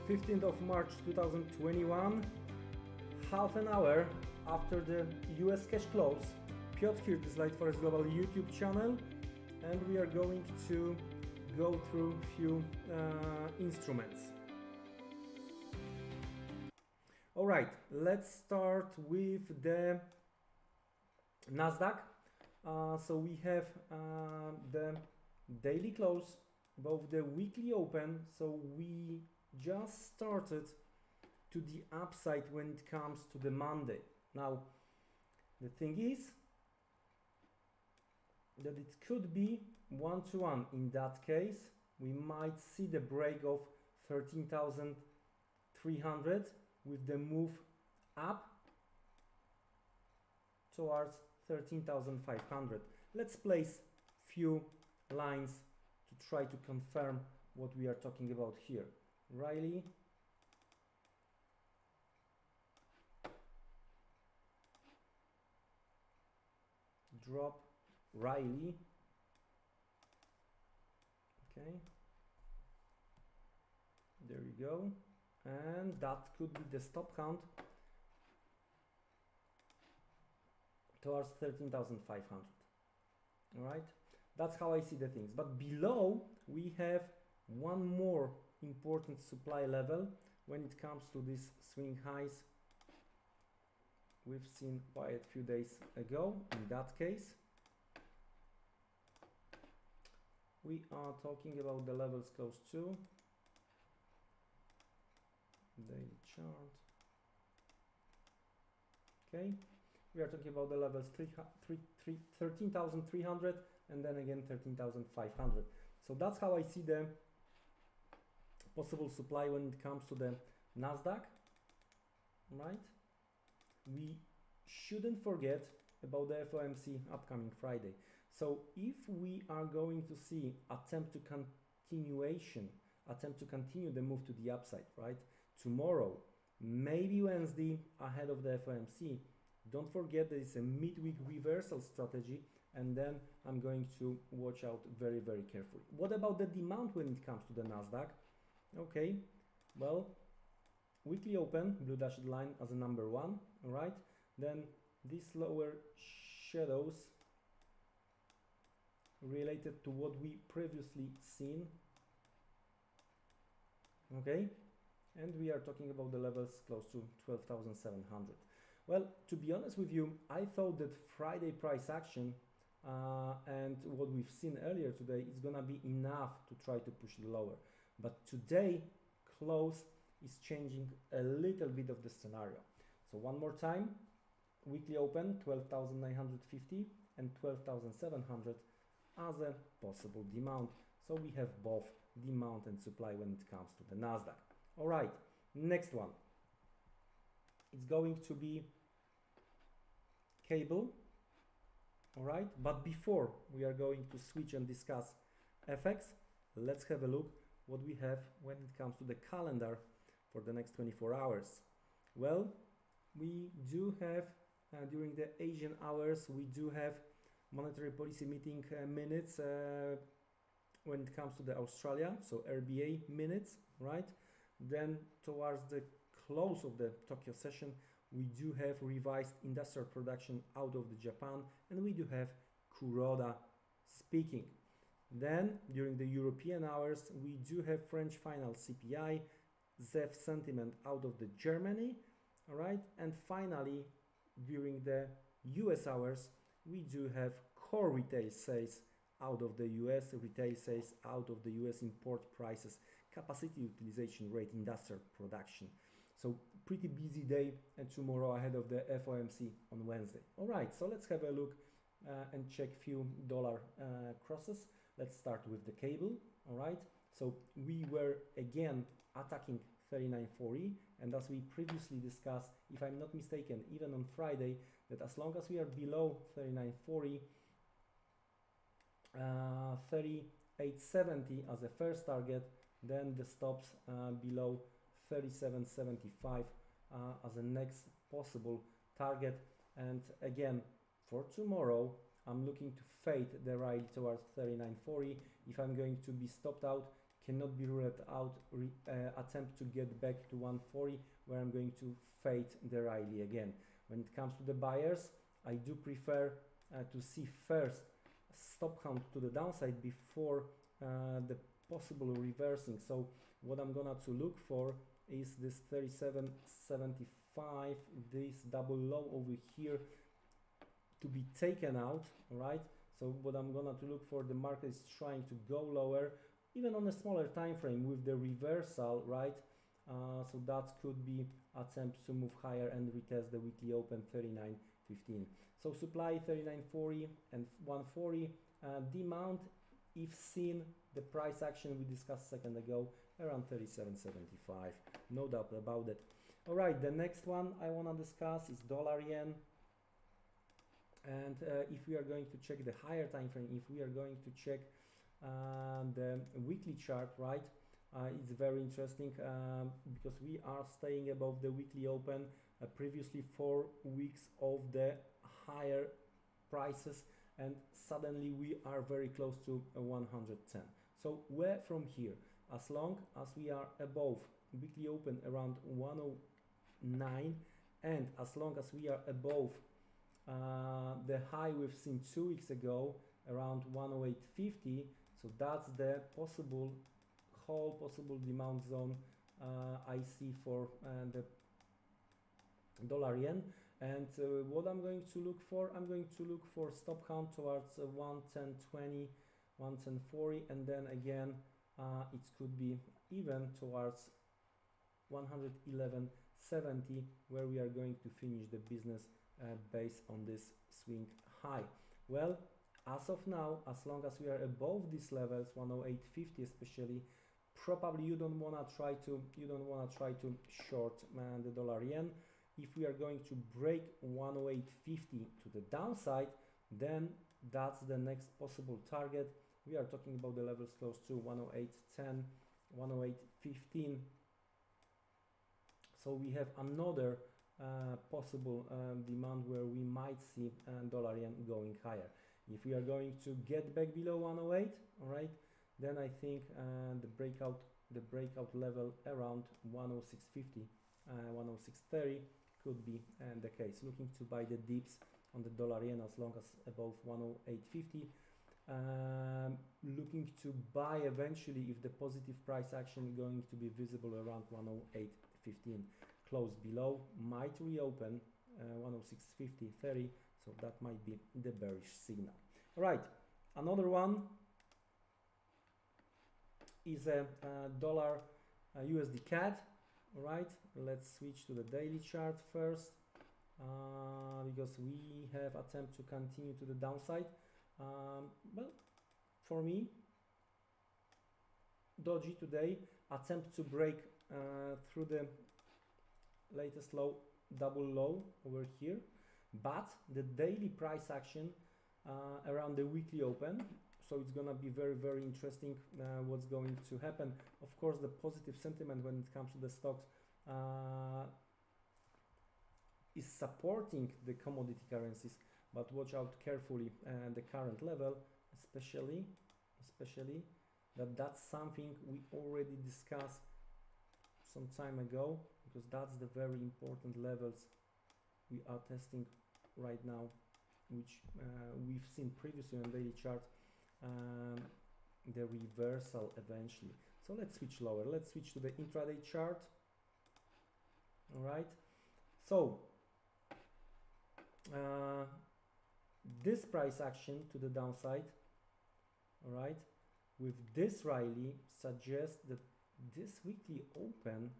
15th of March 2021, half an hour after the US cash close. Piotr here, this Liteforex Global YouTube channel, and we are going to go through few instruments. Alright, let's start with the Nasdaq. So we have the daily close, both the weekly open, so we just started to the upside when it comes to the Monday. Now the thing is that it could be one-to-one. In that case we might see the break of 13,300 with the move up towards 13,500. Let's place few lines to try to confirm what we are talking about here. Riley, drop Riley, okay, there you go, and that could be the stop count towards 13,500. all right, that's how I see the things. But below we have one more important supply level when it comes to these swing highs we've seen quite a few days ago. In that case we are talking about the levels close to daily chart. Okay, we are talking about the levels 13,300 and then again 13,500. So that's how I see the possible supply when it comes to the Nasdaq. Right, we shouldn't forget about the FOMC upcoming Friday. So if we are going to see attempt to continue the move to the upside, right, tomorrow, maybe Wednesday ahead of the FOMC, don't forget that it's a midweek reversal strategy, and then I'm going to watch out very, very carefully. What about the demand when it comes to the Nasdaq? Okay, well, weekly open, blue dashed line as a number one, all right, then these lower shadows related to what we previously seen, okay, and we are talking about the levels close to 12,700. Well, to be honest with you, I thought that Friday price action and what we've seen earlier today is gonna be enough to try to push it lower, but today close is changing a little bit of the scenario. So one more time, weekly open 12,950 and 12,700 as a possible demand. So we have both demand and supply when it comes to the Nasdaq. All right, next one, it's going to be cable. All right, but before we are going to switch and discuss FX, let's have a look what we have when it comes to the calendar for the next 24 hours. Well, we do have during the Asian hours, we do have monetary policy meeting minutes when it comes to the Australia, so RBA minutes, right? Then towards the close of the Tokyo session, we do have revised industrial production out of the Japan, and we do have Kuroda speaking. Then during the European hours, we do have French final CPI, ZEV sentiment out of the Germany, all right, and finally during the US hours, we do have core retail sales out of the US, retail sales out of the US, import prices, capacity utilization rate, industrial production. So pretty busy day and tomorrow ahead of the FOMC on Wednesday. All right, so let's have a look and check few dollar crosses. Let's start with the cable. All right, so we were again attacking 39.40, and as we previously discussed, if I'm not mistaken, even on Friday, that as long as we are below 39.40, 38.70 as a first target, then the stops below 37.75 as a next possible target. And again, for tomorrow, I'm looking to fade the rally towards 39.40. If I'm going to be stopped out, cannot be ruled out attempt to get back to 140, where I'm going to fade the rally again. When it comes to the buyers, I do prefer to see first stop count to the downside before the possible reversing. So what I'm gonna to look for is this 37.75, this double low over here to be taken out, right? So what I'm gonna to look for, the market is trying to go lower, even on a smaller time frame with the reversal, right? So that could be attempt to move higher and retest the weekly open 39.15. So supply 39.40 and 140. Demand, if seen the price action we discussed a second ago, around 37.75, no doubt about it. All right, the next one I want to discuss is dollar yen. And if we are going to check the higher time frame, if we are going to check the weekly chart, right, it's very interesting because we are staying above the weekly open, previously 4 weeks of the higher prices, and suddenly we are very close to 110. So where from here, as long as we are above weekly open around 109, and as long as we are above the high we've seen 2 weeks ago around 108.50, so that's the possible demand zone I see for the dollar yen. And what I'm going to look for, I'm going to look for stop count towards 110.20, 110.40, and then again it could be even towards 111.70, where we are going to finish the business based on this swing high. Well, as of now, as long as we are above these levels, 108.50 especially, probably you don't wanna try to short the dollar yen. If we are going to break 108.50 to the downside, then that's the next possible target. We are talking about the levels close to 108.10, 108.15. So we have another possible demand where we might see dollar yen going higher. If we are going to get back below 108, all right, then I think the breakout level around 106.50, 106.30 could be the case. Looking to buy the dips on the dollar yen as long as above 108.50. Looking to buy eventually if the positive price action is going to be visible around 108.15. Close below, might reopen 106.50.30, so that might be the bearish signal. All right, another one is a dollar USD Cad. All right, let's switch to the daily chart first because we have attempt to continue to the downside. Well, for me, doji today attempt to break through the latest low, double low over here, but the daily price action around the weekly open, so it's gonna be very, very interesting what's going to happen. Of course, the positive sentiment when it comes to the stocks is supporting the commodity currencies, but watch out carefully the current level, especially that's something we already discussed some time ago, because that's the very important levels we are testing right now, which we've seen previously on daily chart, the reversal eventually. So let's switch lower, let's switch to the intraday chart. All right, so this price action to the downside, all right, with this rally suggests that this weekly open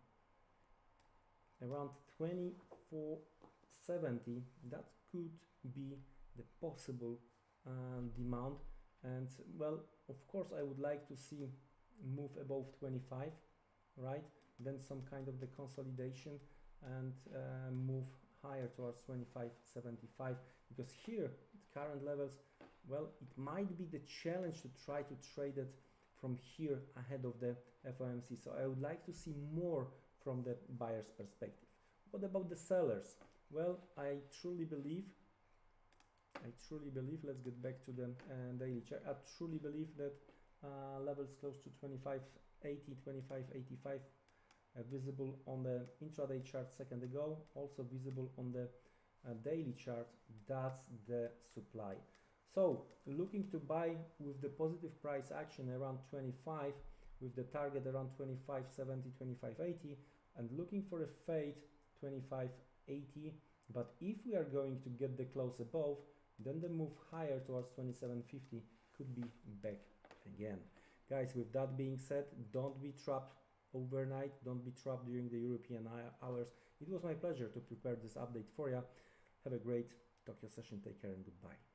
around 24.70, that could be the possible demand. And well, of course, I would like to see move above 25, right, then some kind of the consolidation and move higher towards 25.75, because here at current levels, well, it might be the challenge to try to trade it from here ahead of the FOMC. So I would like to see more from the buyer's perspective. What about the sellers? Well, I truly believe, let's get back to the daily chart. I truly believe that levels close to 25 80, 25, 85 visible on the intraday chart second ago, also visible on the daily chart. That's the supply. So looking to buy with the positive price action around 25, with the target around 25.70, 25.80, and looking for a fade 25.80. But if we are going to get the close above, then the move higher towards 27.50 could be back again. Guys, with that being said, don't be trapped overnight, don't be trapped during the European hours. It was my pleasure to prepare this update for you. Have a great Tokyo session. Take care and goodbye.